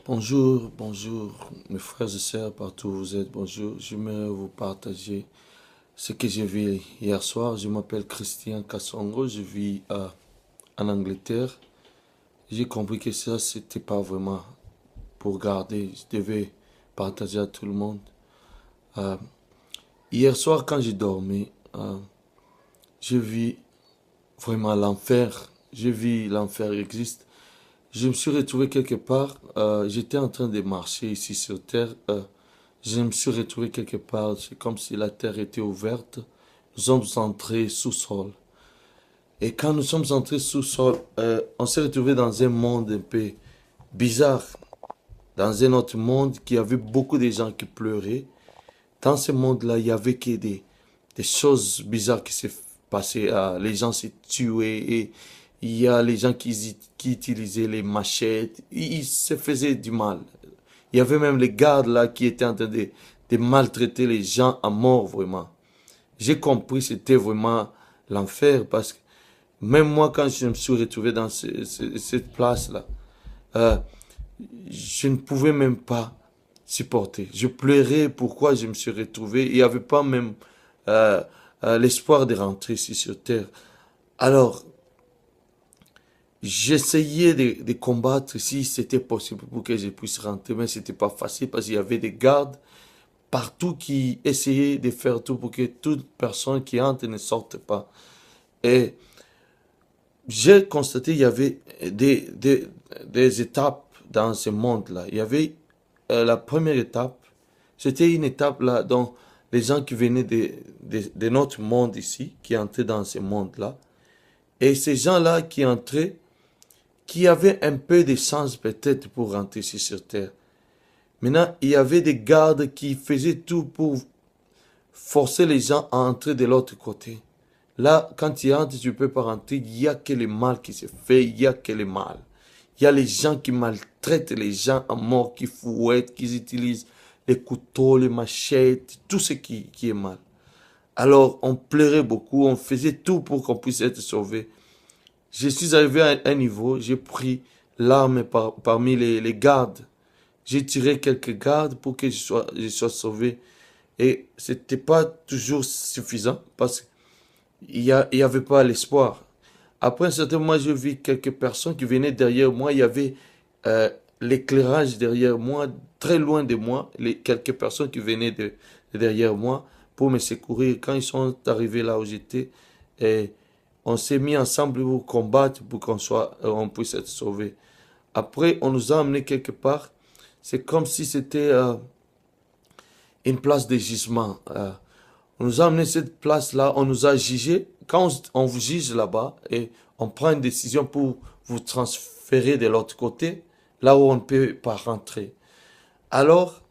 Bonjour, bonjour, mes frères et sœurs partout où vous êtes, bonjour. J'aimerais vous partager ce que j'ai vu hier soir. Je m'appelle Christian Kassongo, je vis en Angleterre. J'ai compris que ça, c'était pas vraiment pour garder, je devais partager à tout le monde. Euh, Hier soir, quand j'ai dormi, j'ai vu vraiment l'enfer. J'ai vu l'enfer existe. Je me suis retrouvé quelque part, j'étais en train de marcher ici sur Terre. Je me suis retrouvé quelque part, c'est comme si la terre était ouverte. Nous sommes entrés sous-sol. Et quand nous sommes entrés sous-sol, on s'est retrouvé dans un monde un peu bizarre. Dans un autre monde qui avait beaucoup de gens qui pleuraient. Dans ce monde-là, il y avait que des choses bizarres qui se passaient. Les gens se tuaient et il y a les gens qui utilisaient les machettes. Ils se faisaient du mal. Il y avait même les gardes là qui étaient en train de maltraiter les gens à mort vraiment. J'ai compris c'était vraiment l'enfer parce que même moi quand je me suis retrouvé dans cette place-là, euh, je ne pouvais même pas supporter. Je pleurais pourquoi je me suis retrouvé. Il n'y avait pas même euh, l'espoir de rentrer ici sur Terre. Alors, j'essayais de combattre si c'était possible pour que je puisse rentrer, mais c'était pas facile parce qu'il y avait des gardes partout qui essayaient de faire tout pour que toute personne qui entre ne sorte pas. Et j'ai constaté qu'il y avait des étapes dans ce monde-là. Il y avait la première étape, c'était une étape là dont les gens qui venaient de notre monde ici, qui entraient dans ce monde-là, et ces gens-là qui entraient, qui avaient un peu de sens peut-être pour rentrer ici sur Terre. Maintenant, il y avait des gardes qui faisaient tout pour forcer les gens à entrer de l'autre côté. Là, quand tu entres, tu ne peux pas rentrer. Il n'y a que le mal qui se fait. Il n'y a que le mal. Il y a les gens qui maltraitent les gens à mort, qui fouettent, qui utilisent les couteaux, les machettes, tout ce qui est mal. Alors, on pleurait beaucoup. On faisait tout pour qu'on puisse être sauvé. Je suis arrivé à un niveau, j'ai pris l'arme parmi les gardes. J'ai tiré quelques gardes pour que je sois sauvé. Et c'était pas toujours suffisant parce qu'il y avait pas l'espoir. Après un certain moment, j'ai vu quelques personnes qui venaient derrière moi. Il y avait euh, l'éclairage derrière moi, très loin de moi. Quelques personnes qui venaient de derrière moi pour me secourir. Quand ils sont arrivés là où j'étais, et on s'est mis ensemble pour combattre pour on puisse être sauvé. Après, on nous a amenés quelque part. C'est comme si c'était une place de jugement. On nous a amené cette place-là, on nous a jugé. Quand on vous juge là-bas et on prend une décision pour vous transférer de l'autre côté, là où on ne peut pas rentrer. Alors,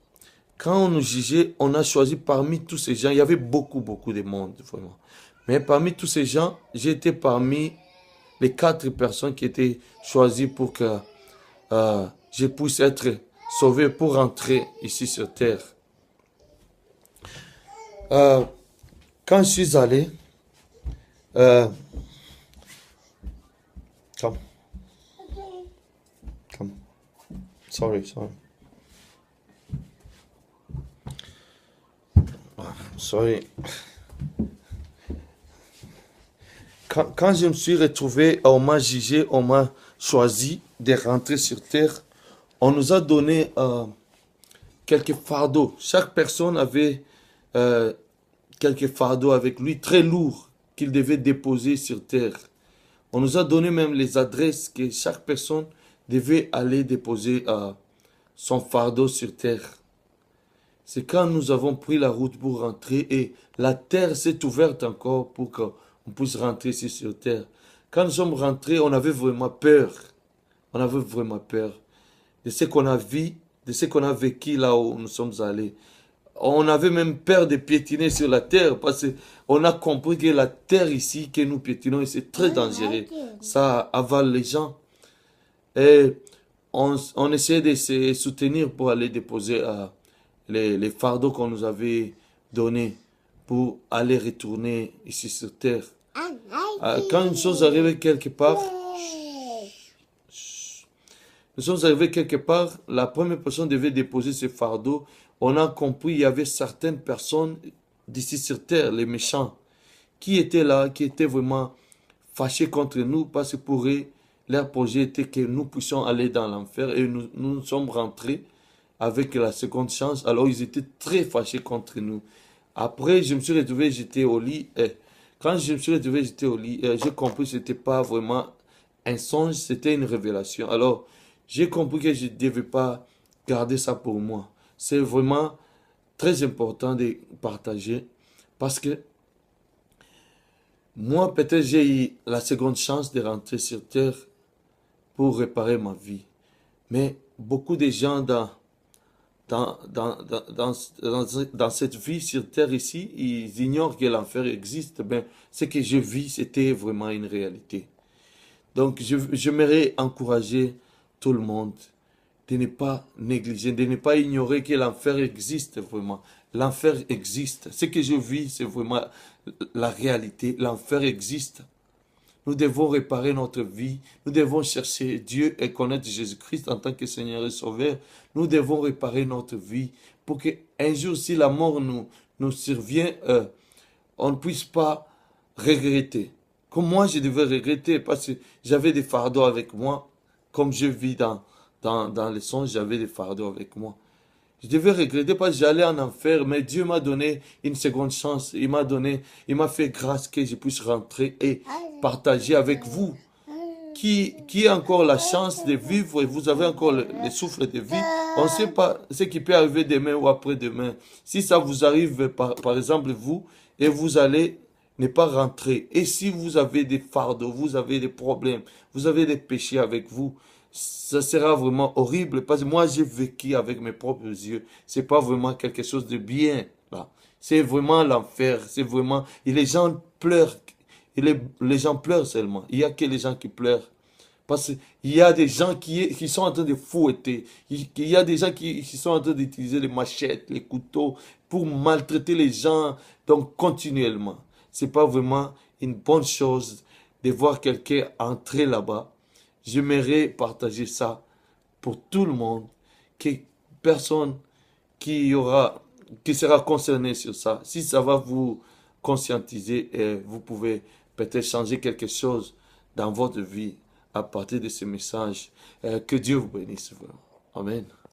quand on nous jugeait, on a choisi parmi tous ces gens, il y avait beaucoup, beaucoup de monde, vraiment. Mais parmi tous ces gens, j'étais parmi les 4 personnes qui étaient choisies pour que je puisse être sauvé pour rentrer ici sur Terre. Euh, Quand je suis allé, euh, come, come, sorry, sorry, sorry. Quand je me suis retrouvé, on m'a jugé, on m'a choisi de rentrer sur Terre. On nous a donné quelques fardeaux. Chaque personne avait euh, quelques fardeaux avec lui très lourds qu'il devait déposer sur Terre. On nous a donné même les adresses que chaque personne devait aller déposer son fardeau sur terre. C'est quand nous avons pris la route pour rentrer et la terre s'est ouverte encore pour qu'on puisse rentrer ici sur terre. Quand nous sommes rentrés, on avait vraiment peur. On avait vraiment peur de ce qu'on a vu, de ce qu'on a vécu là où nous sommes allés. On avait même peur de piétiner sur la terre parce qu'on a compris que la terre ici que nous piétinons, c'est très dangereux. Ça avale les gens. Et on essayait de se soutenir pour aller déposer les fardeaux qu'on nous avait donnés pour aller retourner ici sur terre. Quand une chose arrive quelque part, Nous sommes arrivés quelque part, la première personne devait déposer ce fardeau. On a compris, il y avait certaines personnes d'ici sur terre, les méchants, qui étaient là, qui étaient vraiment fâchés contre nous parce que pour eux, leur projet était que nous puissions aller dans l'enfer et nous sommes rentrés avec la seconde chance. Alors ils étaient très fâchés contre nous. Après, je me suis retrouvé, j'étais au lit. Et quand je me suis retrouvé, j'étais au lit. J'ai compris que ce n'était pas vraiment un songe, c'était une révélation. Alors, j'ai compris que je ne devais pas garder ça pour moi. C'est vraiment très important de partager parce que moi, peut-être j'ai eu la seconde chance de rentrer sur Terre pour réparer ma vie. Mais beaucoup de gens dans, dans, dans, dans, dans cette vie sur Terre ici, ils ignorent que l'enfer existe. Ben, ce que je vis, c'était vraiment une réalité. Donc, j'aimerais encourager tout le monde de ne pas négliger, de ne pas ignorer que l'enfer existe vraiment. L'enfer existe. Ce que je vis, c'est vraiment la réalité. L'enfer existe. Nous devons réparer notre vie. Nous devons chercher Dieu et connaître Jésus-Christ en tant que Seigneur et Sauveur. Nous devons réparer notre vie pour que un jour, si la mort nous survient, on ne puisse pas regretter. Comme moi, je devais regretter parce que j'avais des fardeaux avec moi. Comme je vis dans les songes, j'avais des fardeaux avec moi. Je devais regretter parce que j'allais en enfer, mais Dieu m'a donné une seconde chance. Il m'a fait grâce que je puisse rentrer et partager avec vous qui a encore la chance de vivre et vous avez encore le souffle de vie. On ne sait pas ce qui peut arriver demain ou après-demain. Si ça vous arrive, par exemple, vous, et vous allez ne pas rentrer. Et si vous avez des fardeaux, vous avez des problèmes, vous avez des péchés avec vous, ça sera vraiment horrible parce que moi j'ai vécu avec mes propres yeux. C'est pas vraiment quelque chose de bien là. C'est vraiment l'enfer. C'est vraiment. Et les gens pleurent. Et les gens pleurent seulement. Il y a que les gens qui pleurent. Parce qu'il y a des gens qui sont en train de fouetter. Il y a des gens qui sont en train d'utiliser les machettes, les couteaux pour maltraiter les gens. Donc continuellement. C'est pas vraiment une bonne chose de voir quelqu'un entrer là-bas. J'aimerais partager ça pour tout le monde, que personne qui sera concerné sur ça. Si ça va vous conscientiser, vous pouvez peut-être changer quelque chose dans votre vie à partir de ce message. Que Dieu vous bénisse. Amen.